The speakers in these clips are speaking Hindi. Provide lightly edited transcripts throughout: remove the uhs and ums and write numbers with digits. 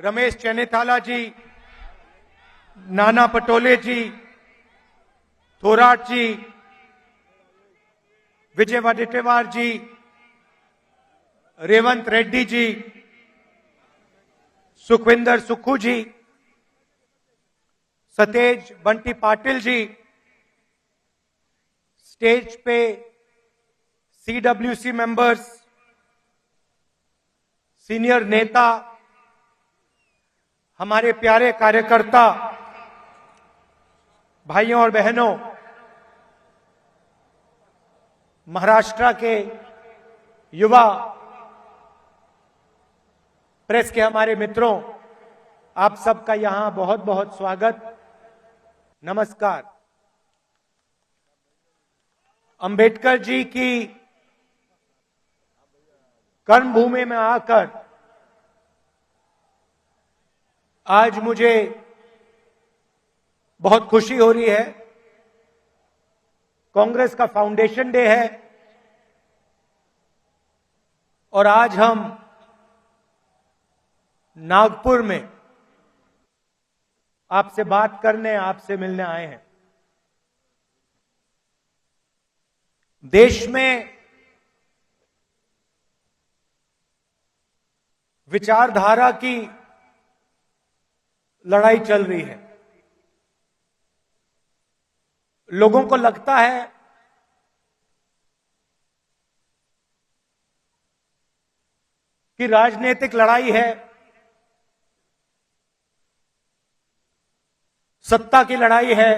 रमेश चेन्नीथाला जी, नाना पटोले जी, थोराट जी, विजय वडेट्टीवार जी, रेवंत रेड्डी जी, सुखविंदर सुक्खू जी, सतेज बंटी पाटिल जी, स्टेज पे सीडब्ल्यूसी मेंबर्स, सीनियर नेता, हमारे प्यारे कार्यकर्ता, भाइयों और बहनों, महाराष्ट्र के युवा प्रेस के हमारे मित्रों, आप सबका यहां बहुत बहुत स्वागत, नमस्कार। अंबेडकर जी की कर्मभूमि में आकर आज मुझे बहुत खुशी हो रही है। कांग्रेस का फाउंडेशन डे है और आज हम नागपुर में आपसे बात करने, आपसे मिलने आए हैं। देश में विचारधारा की लड़ाई चल रही है। लोगों को लगता है कि राजनीतिक लड़ाई है, सत्ता की लड़ाई है,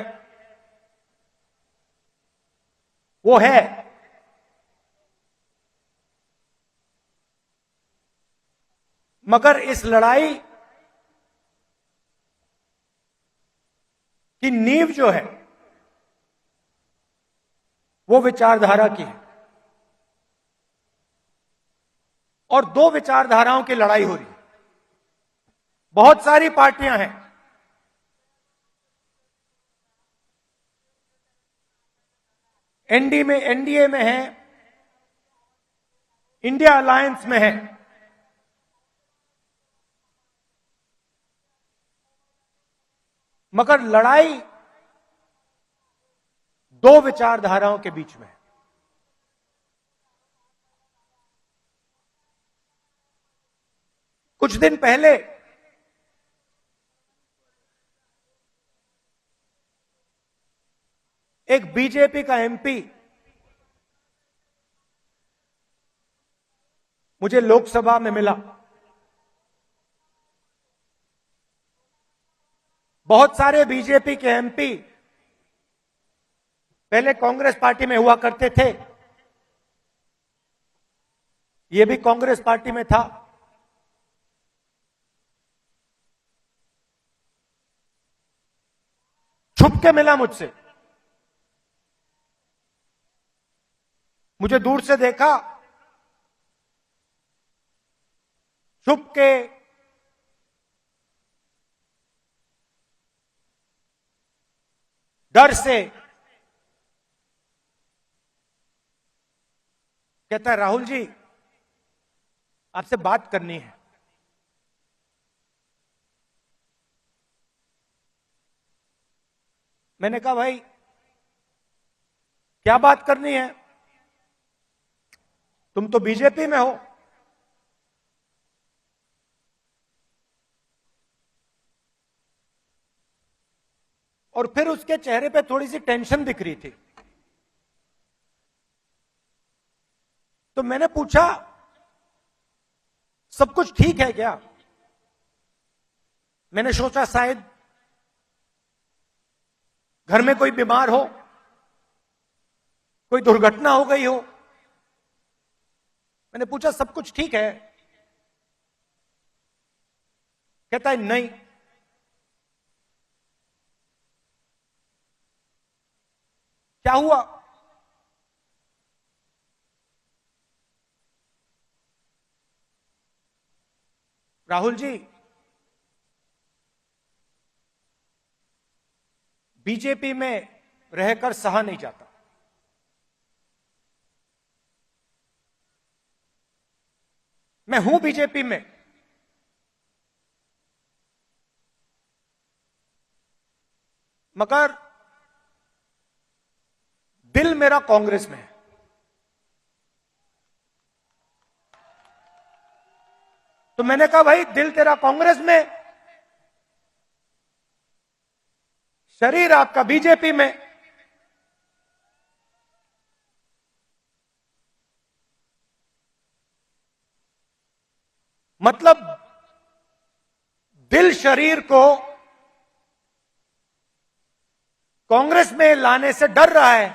वो है, मगर इस लड़ाई की नींव जो है वो विचारधारा की है और दो विचारधाराओं की लड़ाई हो रही है। बहुत सारी पार्टियां हैं, एनडीए में है, इंडिया अलायंस में है, मगर लड़ाई दो विचारधाराओं के बीच में है। कुछ दिन पहले एक बीजेपी का एमपी मुझे लोकसभा में मिला। बहुत सारे बीजेपी के एमपी पहले कांग्रेस पार्टी में हुआ करते थे, ये भी कांग्रेस पार्टी में था। छुप के मिला मुझसे, मुझे दूर से देखा, छुप के डर से कहता है, राहुल जी आपसे बात करनी है। मैंने कहा भाई क्या बात करनी है, तुम तो बीजेपी में हो। और फिर उसके चेहरे पे थोड़ी सी टेंशन दिख रही थी, तो मैंने पूछा सब कुछ ठीक है क्या? मैंने सोचा शायद घर में कोई बीमार हो, कोई दुर्घटना हो गई हो। मैंने पूछा सब कुछ ठीक है? कहता है नहीं। क्या हुआ? राहुल जी बीजेपी में रहकर सहा नहीं जाता। मैं हूं बीजेपी में, मगर दिल मेरा कांग्रेस में है। तो मैंने कहा भाई दिल तेरा कांग्रेस में, शरीर आपका बीजेपी में। मतलब दिल शरीर को कांग्रेस में लाने से डर रहा है,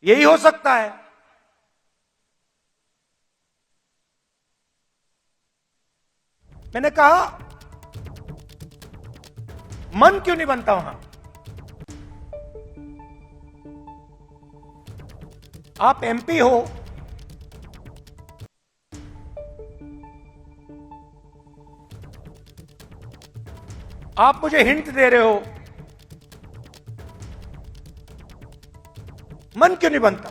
यही हो सकता है। मैंने कहा मन क्यों नहीं बनता वहां? आप एमपी हो, आप मुझे हिंट दे रहे हो, मन क्यों नहीं बनता?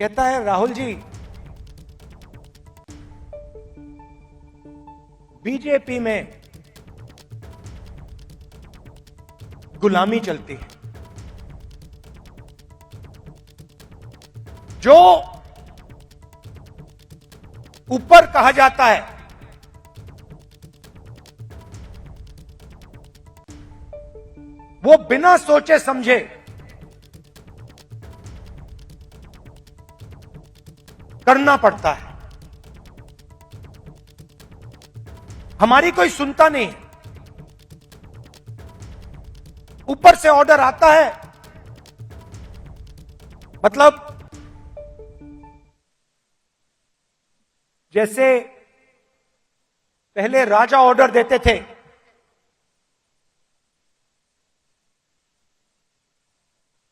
कहता है राहुल जी, बीजेपी में गुलामी चलती है। जो ऊपर कहा जाता है वो बिना सोचे समझे करना पड़ता है। हमारी कोई सुनता नहीं, ऊपर से ऑर्डर आता है। मतलब जैसे पहले राजा ऑर्डर देते थे,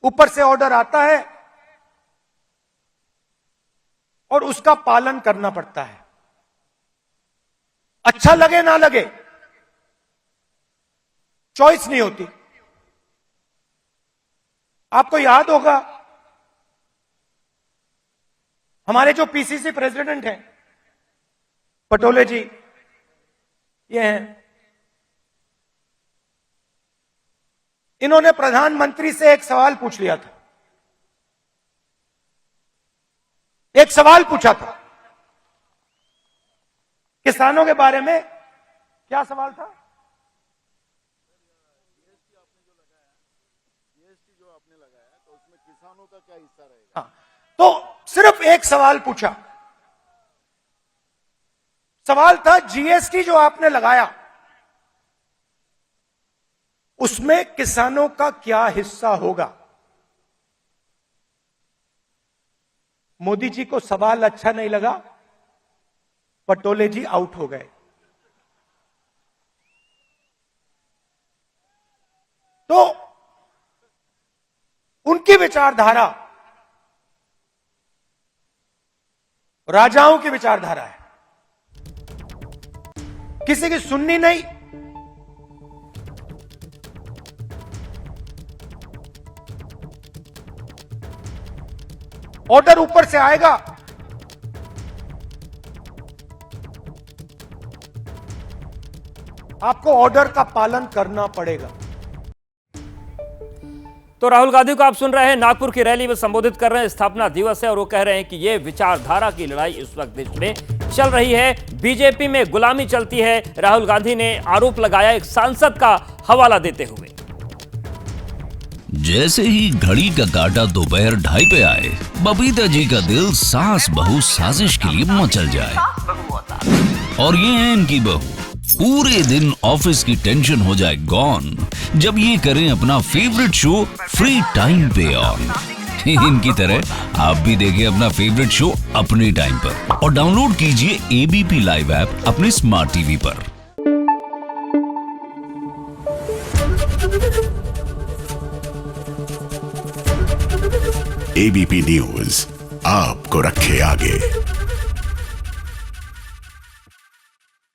ऊपर से ऑर्डर आता है और उसका पालन करना पड़ता है, अच्छा लगे ना लगे, चॉइस नहीं होती। आपको याद होगा हमारे जो पीसीसी प्रेसिडेंट हैं पटोले जी, ये हैं, इन्होंने प्रधानमंत्री से एक सवाल पूछ लिया था। एक सवाल पूछा था किसानों के बारे में। क्या सवाल था? जीएसटी जो आपने लगाया तो उसमें किसानों का क्या हिस्सा रहेगा? हाँ, तो सिर्फ एक सवाल पूछा। सवाल था जीएसटी जो आपने लगाया उसमें किसानों का क्या हिस्सा होगा। मोदी जी को सवाल अच्छा नहीं लगा, पटोले जी आउट हो गए। तो उनकी विचारधारा राजाओं की विचारधारा है, किसी की सुननी नहीं। ऑर्डर ऊपर से आएगा, आपको ऑर्डर का पालन करना पड़ेगा। तो राहुल गांधी को आप सुन रहे हैं, नागपुर की रैली में संबोधित कर रहे हैं। स्थापना दिवस है और वो कह रहे हैं कि ये विचारधारा की लड़ाई इस वक्त देश में चल रही है, बीजेपी में गुलामी चलती है। राहुल गांधी ने आरोप लगाया एक सांसद का हवाला देते हुए। जैसे ही घड़ी का काटा दोपहर 2:30 पे आए, बबीता जी का दिल सास बहू साजिश के लिए मचल जाए। और ये है इनकी बहू, पूरे दिन ऑफिस की टेंशन हो जाए गॉन जब ये करें अपना फेवरेट शो फ्री टाइम पे ऑन। इनकी तरह आप भी देखिए अपना फेवरेट शो अपने टाइम पर और डाउनलोड कीजिए एबीपी लाइव ऐप अपने स्मार्ट टीवी पर। एबीपी न्यूज आपको रखे आगे।